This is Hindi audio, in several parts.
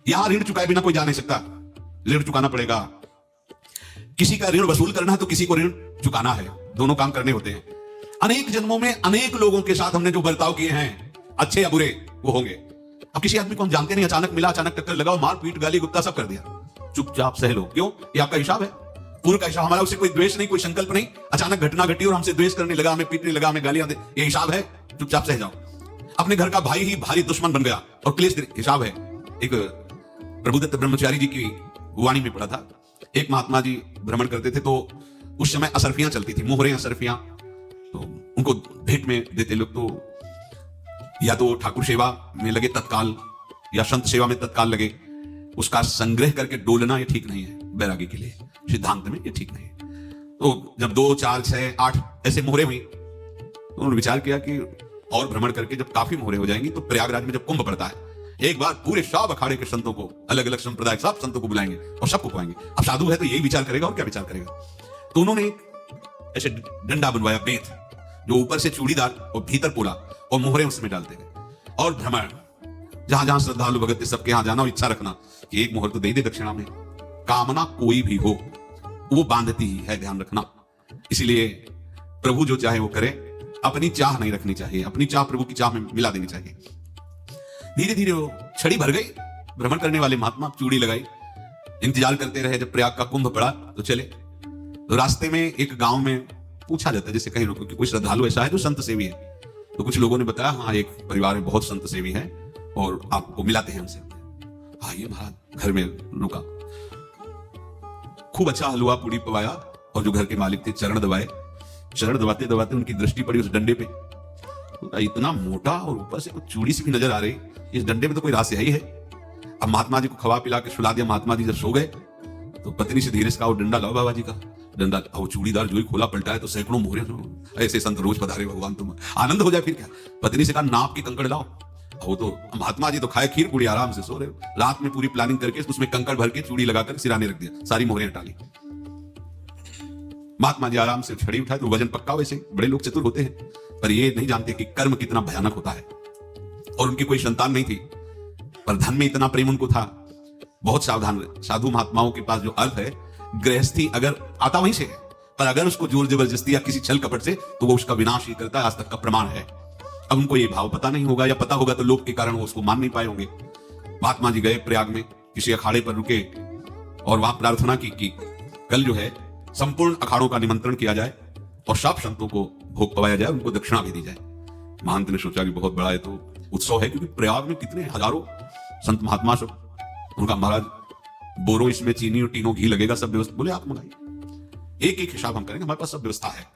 यहां ऋण चुकाए बिना कोई जा नहीं सकता, ऋण चुकाना पड़ेगा। किसी का ऋण वसूल करना है तो किसी को ऋण चुकाना है, दोनों काम करने होते हैं। अनेक जन्मों में अनेक लोगों के साथ हमने जो बर्ताव किए हैं, अच्छे या बुरे, वो होंगे। अब किसी आदमी को हम जानते नहीं, अचानक मिला, अचानक टक्कर लगाओ, मार पीट गाली गुप्ता सब कर दिया, चुपचाप सह लो। क्यों? ये आपका हिसाब है, पूर्व का हिसाब। हमारा उससे कोई द्वेष नहीं, कोई संकल्प नहीं, अचानक घटना घटी और हमसे द्वेष करने लगा, हमें पीटने लगा, हमें गालियां दे, ये हिसाब है, चुपचाप सह जाओ। अपने घर का भाई ही भारी दुश्मन बन गया और क्लेश, हिसाब है। एक प्रभुदत्त ब्रह्मचारी जी की वाणी में पढ़ा था, एक महात्मा जी भ्रमण करते थे, तो उस समय असरफियां चलती थी, मोहरे असरफियां, तो उनको भेंट में देते लोग। तो या तो ठाकुर सेवा में लगे तत्काल, या संत सेवा में तत्काल लगे, उसका संग्रह करके डोलना ये ठीक नहीं है बैरागी के लिए, सिद्धांत में ये ठीक नहीं है। तो जब 2, 4, 6, 8 ऐसे मोहरे हुई, तो उन्होंने विचार किया कि और भ्रमण करके जब काफी मोहरे हो जाएंगी तो प्रयागराज में जब कुंभ पड़ता है, एक बार पूरे सब अखाड़े के संतों को, अलग अलग संप्रदाय सब संतों को बुलाएंगे और सबको खुआएंगे। अब साधु है तो यही विचार करेगा और क्या विचार करेगा। तो उन्होंने एक ऐसे डंडा बनवाया, बेत, जो ऊपर से चूड़ीदार और भीतर पोला, और मोहरे उसमें डालते गए। और भ्रमण, जहां जहां श्रद्धालु भगत थे सबके यहां जाना और इच्छा रखना कि एक मोहर तो दे दे दक्षिणा में। कामना कोई भी हो वो बांधती ही है, ध्यान रखना। इसीलिए प्रभु जो चाहे वो करे, अपनी चाह नहीं रखनी चाहिए, अपनी चाह प्रभु की चाह में मिला देनी चाहिए। धीरे धीरे वो छड़ी भर गई, भ्रमण करने वाले महात्मा चूड़ी लगाई, इंतजार करते रहे। जब प्रयाग का कुंभ पड़ा तो चले। तो रास्ते में एक गांव में पूछा जाता है, जैसे कहीं लोगों की कोई श्रद्धालु ऐसा है जो संत सेवी है, तो कुछ लोगों ने बताया हाँ एक परिवार में बहुत संत सेवी है और आपको मिलाते हैं हमसे। आइए महाराज, घर में रुका, खूब अच्छा हलवा पूड़ी पवाया, और जो घर के मालिक थे चरण दबाए। चरण दबाते दबाते उनकी दृष्टि पड़ी उस डंडे पे, इतना मोटा और ऊपर से कुछ चूड़ी सी भी नजर आ रही, इस डंडे में तो कोई रास है ही है। अब महात्मा जी को खवा पिला के सुला दिया। महात्मा जी जब सो गए तो पत्नी से धीरे से कहा, वो डंडा लाओ बाबा जी का डंडा। वो चूड़ीदार जो ही खोला पलटा है तो सैकड़ों मोहरे, ऐसे संत रोज पधारे भगवान, तुम आनंद हो जाए फिर क्या। पत्नी से कहा, नाप के कंकड़ लाओ। वो तो महात्मा जी तो खाए खीर पूरी, आराम से सो रहे। रात में पूरी प्लानिंग करके उसमें कंकड़ भर के चूड़ी लगाकर सिराने रख दिया, सारी मोहरें हटा ली। महात्मा जी आराम से छड़ी उठाए तो वजन पक्का। वैसे बड़े लोग चतुर होते हैं, पर ये नहीं जानते कि कर्म कितना भयानक होता है। और उनकी कोई संतान नहीं थी, पर धन में इतना प्रेम उनको था। बहुत सावधान रहे। साधु महात्माओं के पास जो अर्थ है, गृहस्थी अगर आता वहीं से है, पर अगर उसको जोर जबरदस्ती या किसी छल कपट से, तो वो उसका विनाश ही करता है। आज तक का प्रमाण है। अब उनको ये भाव पता नहीं होगा, या पता होगा तो लोभ के कारण वो उसको मान नहीं पाए होंगे। महात्मा जी गए प्रयाग में, किसी अखाड़े पर रुके और वहां प्रार्थना की कि कल जो है संपूर्ण अखाड़ों का निमंत्रण किया जाए और सब संतों को भोग पवाया जाए, उनको दक्षिणा भी दी जाए। महंत ने सोचा कि बहुत बड़ा है तो उत्सव है, क्योंकि प्रयाग में कितने हजारों संत महात्मा सब। उनका महाराज बोरो इसमें चीनी और तीनों घी लगेगा, सब व्यवस्था। बोले आप मंगाइए, एक एक हिसाब हम करेंगे, हमारे पास सब व्यवस्था है।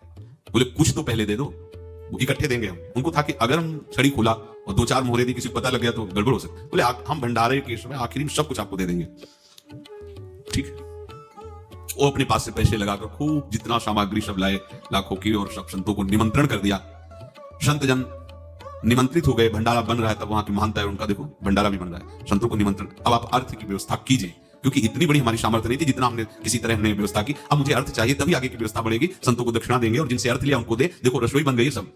बोले कुछ तो पहले दे दो, इकट्ठे देंगे हम। उनको था कि अगर हम छड़ी खोला और 2-4 मोहरे दी, किसी को पता लग गया तो गड़बड़ हो सकती। बोले हम भंडारे के समय आखिरी में सब कुछ आपको दे देंगे। ठीक है। वो अपने पास से पैसे लगाकर खूब जितना सामग्री सब लाए, लाखों की, और सब संतों को निमंत्रण कर दिया। संत जन निमंत्रित हो गए, भंडारा बन रहा है। तब वहां की महानता है उनका, देखो भंडारा भी बन रहा है, संतों को निमंत्रण। अब आप अर्थ की व्यवस्था कीजिए, क्योंकि इतनी बड़ी हमारी सामर्थ्य नहीं थी जितना हमने किसी तरह हमने व्यवस्था की। अब मुझे अर्थ चाहिए, तभी आगे की व्यवस्था बढ़ेगी। संतों को दक्षिणा देंगे और जिनसे अर्थ लिया उनको दे। देखो रसोई बन गई सब।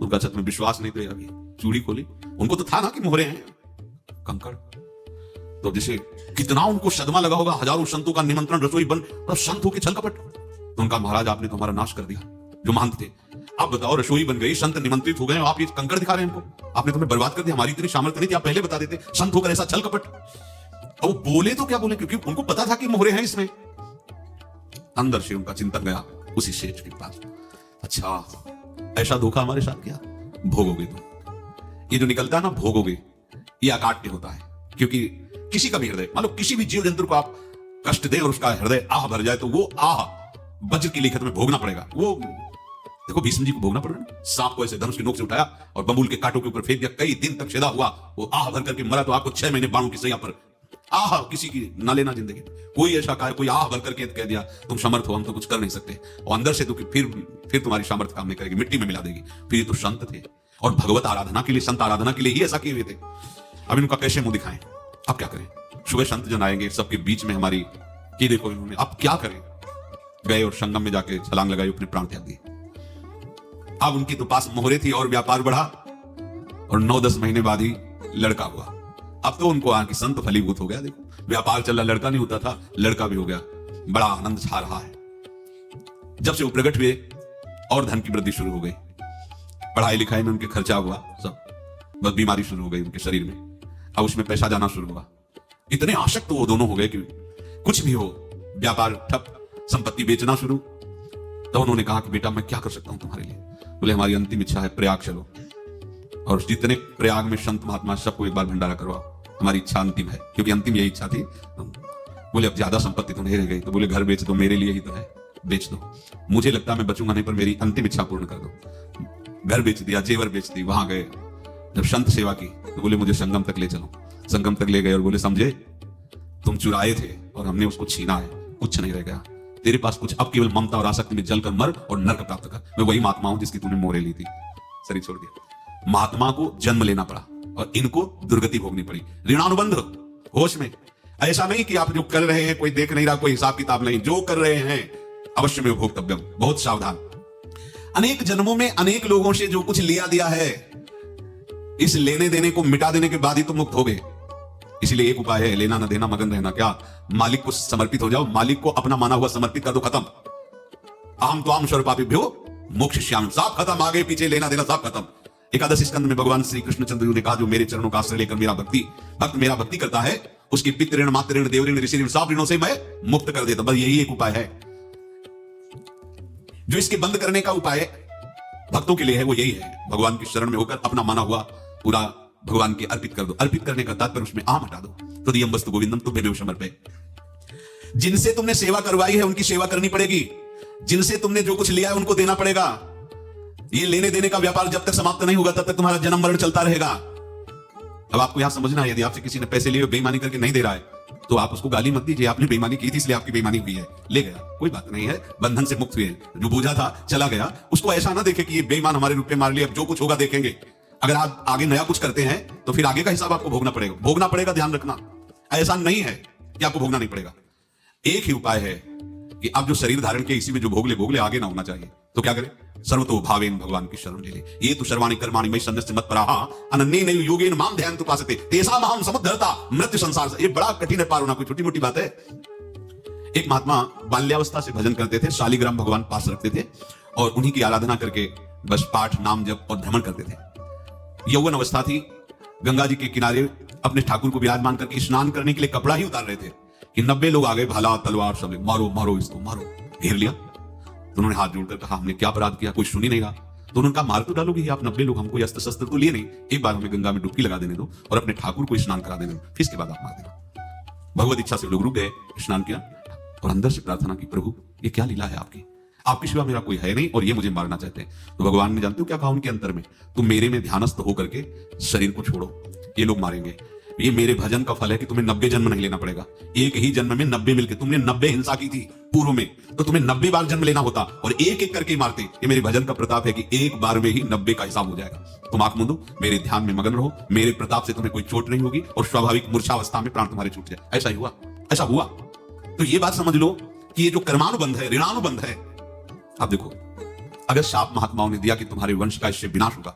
उनका सच में विश्वास नहीं तो अभी चूड़ी खोली, उनको तो था ना कि मोहरे हैं कंकड़। तो जैसे कितना उनको सदमा लगा होगा, हजारों संतों का निमंत्रण, रसोई बन, तो संतों के छल कपट। तो उनका महाराज आपने तो हमारा नाश कर दिया, जो महंत थे। अब बताओ, रसोई बन गई, संत निमंत्रित हो गए, आप ये कंकड़ दिखा रहे हैं हमको। आपने तुम्हें बर्बाद कर दिया। हमारी इतनी सामर्थ्य नहीं थी, आप पहले बता देते। संत होकर ऐसा छल कपट। अब वो बोले तो क्या बोले, क्योंकि उनको पता था कि मोहरे हैं इसमें। अंदर से उनका चिंतन गया उसी सेठ के पास, अच्छा ऐसा धोखा हमारे साथ किया, भोगोगे तुम। ये जो निकलता है ना, भोगोगे, ये अकाट्य होता है। क्योंकि किसी का भी हृदय, मान लो किसी भी जीव जंतु को आप कष्ट दे और उसका हृदय आह भर जाए, तो वो आह वज्र की लिखत में भोगना पड़ेगा। वो देखो भीष्म जी को भोगना पड़ रहा है। सांप को ऐसे धनुष की नोक से उठाया और बबूल के कांटों के ऊपर फेंक दिया, कई दिन तक छेदा हुआ, वो आह भर करके मरा। तो आपको 6 महीने बाणों की सैया पर आह किसी की ना लेना जिंदगी। कोई ऐसा कहा, कोई आह भर करके कह दिया तुम समर्थ हो, हम तो कुछ कर नहीं सकते, और अंदर से तो फिर तुम्हारी सामर्थ्य काम नहीं करेगी, मिट्टी में मिला देगी। फिर ये तो संत थे, और भगवत आराधना के लिए, संत आराधना के लिए ही ऐसा किए हुए थे। अब इनका कैसे मुंह दिखाएं, अब क्या करें। सुबह संत जन आएंगे, सबके बीच में हमारी की देखो इन्होंने, अब क्या करें। गए और संगम में जाके छलांग लगाई, अपने प्राण त्याग दिए। अब उनकी तो पास मोहरे थी और व्यापार बढ़ा, और 9-10 महीने बाद ही लड़का हुआ। अब तो उनको आके संत फलीभूत हो गया। देखो व्यापार चल रहा, लड़का नहीं होता था, लड़का भी हो गया, बड़ा आनंद छा रहा है। जब से वो प्रकट हुए और धन की वृद्धि शुरू हो गई, पढ़ाई लिखाई में उनके खर्चा हुआ, सब बस बीमारी शुरू हो गई उनके शरीर में, अब उसमें पैसा जाना शुरू हुआ। इतने आसक्त वो दोनों हो गए कि कुछ भी हो, व्यापार ठप, संपत्ति बेचना शुरू। तो उन्होंने कहा कि बेटा मैं क्या कर सकता हूं तुम्हारे लिए? बोले हमारी अंतिम इच्छा है प्रयाग चलो और जितने प्रयाग में संत महात्मा सबको एक बार भंडारा करवाओ, हमारी इच्छा अंतिम है, क्योंकि अंतिम यही इच्छा थी। बोले अब ज्यादा संपत्ति तो नहीं रह गई, तो बोले घर बेच दो, मेरे लिए ही तो है, बेच दो, मुझे लगता मैं बचूंगा नहीं, पर मेरी अंतिम इच्छा पूर्ण कर दो। घर बेच दिया, जेवर बेच दी। वहां गए, जब संत सेवा की तो बोले मुझे संगम तक ले चलो। संगम तक ले गए और बोले समझे तुम चुराए थे और हमने उसको छीना है, कुछ नहीं रह गया तेरे पास कुछ, अब केवल ममता और आसक्ति में जलकर मर और नरक प्राप्त कर। मैं वही महात्मा हूं जिसकी तूने मोहरे ली थी, शरीर छोड़ दिया। महात्मा को जन्म लेना पड़ा और इनको दुर्गति भोगनी पड़ी। ऋणानुबंध होश में, ऐसा नहीं कि आप जो कर रहे हैं कोई देख नहीं रहा, कोई हिसाब किताब नहीं, जो कर रहे हैं अवश्य में भोक्तव्यम, बहुत सावधान। अनेक जन्मों में अनेक लोगों से जो कुछ लिया दिया है, इस लेने देने को मिटा देने के बाद ही तो मुक्त हो गए। इसलिए एक उपाय है, लेना न देना मगन रहना। क्या? मालिक को समर्पित हो जाओ, मालिक को अपना माना हुआ समर्पित कर दो, खत्म। अहम त्वाम स्वरूपापिभ्यो मोक्षयिष्यामि, सब खत्म, आगे पीछे लेना देना सब खत्म। एकादश स्कंद में भगवान श्री कृष्णचंद्र जी ने कहा जो मेरे चरणों का आश्रय लेकर भक्त मेरा भक्ति करता है, उसकी पितृ ऋण, मातृ ऋण, देव ऋण, ऋषि ऋण, सब ऋणों से मैं मुक्त कर देता। बस यही एक उपाय है जो इसके बंद करने का उपाय भक्तों के लिए है, वो यही है, भगवान की शरण में होकर अपना माना हुआ पूरा भगवान के अर्पित कर दो। अर्पित करने का तात्पर्य उसमें आम हटा दो। तदीयम वस्तु गोविंदम तुभ्यमेव समर्पये। जिनसे तुमने सेवा करवाई है उनकी सेवा करनी पड़ेगी, जिनसे तुमने जो कुछ लिया है उनको देना पड़ेगा। ये लेने देने का व्यापार जब तक समाप्त नहीं होगा तब तक तुम्हारा जन्म मरण चलता रहेगा। अब आपको यहां समझना है, यदि आपसे किसी ने पैसे लिए बेईमानी करके नहीं दे रहा है तो आप उसको गाली मत दीजिए, आपने बेईमानी की थी इसलिए आपकी बेईमानी हुई है, ले गया, कोई बात नहीं है, बंधन से मुक्त हुए, जो बोझा था चला गया। उसको ऐसा ना देखे कि ये बेईमान हमारे रूप में मार लिया, अब जो कुछ होगा देखेंगे। अगर आप आगे नया कुछ करते हैं तो फिर आगे का हिसाब आपको भोगना पड़ेगा, ध्यान रखना। ऐसा नहीं है कि आपको भोगना नहीं पड़ेगा। एक ही उपाय है कि आप जो शरीर धारण के इसी में जो भोग ले, आगे ना होना चाहिए। तो क्या करें? सर्वतो भावेन भगवान की शरण ले ले। ये तो सर्वाणि कर्माणि मयि सन्न्यस्य मत्पराः अनन्येनैव योगेन माम ध्यायन्तु उपासते तेषामहं समुद्धर्ता मृत्यु संसार। ये बड़ा कठिन है, पार होना कोई छोटी मोटी बात है। एक महात्मा बाल्यावस्था से भजन करते थे, शालिग्राम भगवान पास रखते थे और उन्हीं की आराधना करके बस पाठ, नाम, जप और भ्रमण करते थे। यौवन अवस्था थी, गंगा जी के किनारे अपने ठाकुर को विराजमान करके स्नान करने के लिए कपड़ा ही उतार रहे थे कि 90 लोग आ गए, भाला तलवार सब, मारो मारो इसको, मारो। घेर लिया तो उन्होंने हाथ जोड़कर कहा हमने क्या अपराध किया? कोई सुन ही नहीं रहा। तो उन्होंने कहा मार तो डालोगे, आप 90 लोग, हमको अस्त्र शस्त्र तो लिए नहीं, एक बार हमें गंगा में डुबकी लगा देने दो और अपने ठाकुर को स्नान करा देने दो, फिर इसके बाद आप मार देना। भगवत इच्छा से लोग रुक गए, स्नान किया और अंदर से प्रार्थना की, प्रभु ये क्या लीला है आपकी, आपके सिवा मेरा कोई है नहीं और ये मुझे मारना चाहते हैं। तो भगवान ने जानते हो क्या कहा उनके अंतर में? तुम मेरे में ध्यानस्थ होकर के शरीर को छोड़ो, ये लोग मारेंगे। ये मेरे भजन का फल है कि तुम्हें 90 जन्म नहीं लेना पड़ेगा। एक ही जन्म में 90 मिलके, तुमने 90 हिंसा की थी पूर्व में, तो तुम्हें 90 बार जन्म लेना होता और एक एक करके मारते। ये मेरे भजन का प्रताप है कि एक बार में ही 90 का हिसाब हो जाएगा। तुम आंख मूंदो, मेरे ध्यान में मगन रहो, मेरे प्रताप से तुम्हें कोई चोट नहीं होगी और स्वाभाविक मूर्छावस्था में प्राण तुम्हारे छूट जाए। ऐसा ही हुआ, ऐसा हुआ। तो ये बात समझ लो कि ये जो कर्मानुबंध है, ऋणानुबंध है। अब देखो, अगर शाप महात्माओं ने दिया कि तुम्हारे वंश का इससे विनाश होगा,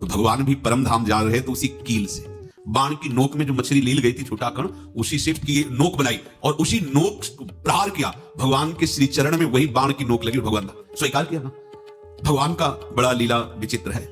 तो भगवान भी परम धाम जा रहे तो उसी कील से, बाण की नोक में जो मछली लील गई थी, छोटा कण, उसी से की नोक बनाई और उसी नोक प्रहार किया। भगवान के श्री चरण में वही बाण की नोक लगी, भगवान स्वीकार किया ना। भगवान का बड़ा लीला विचित्र है।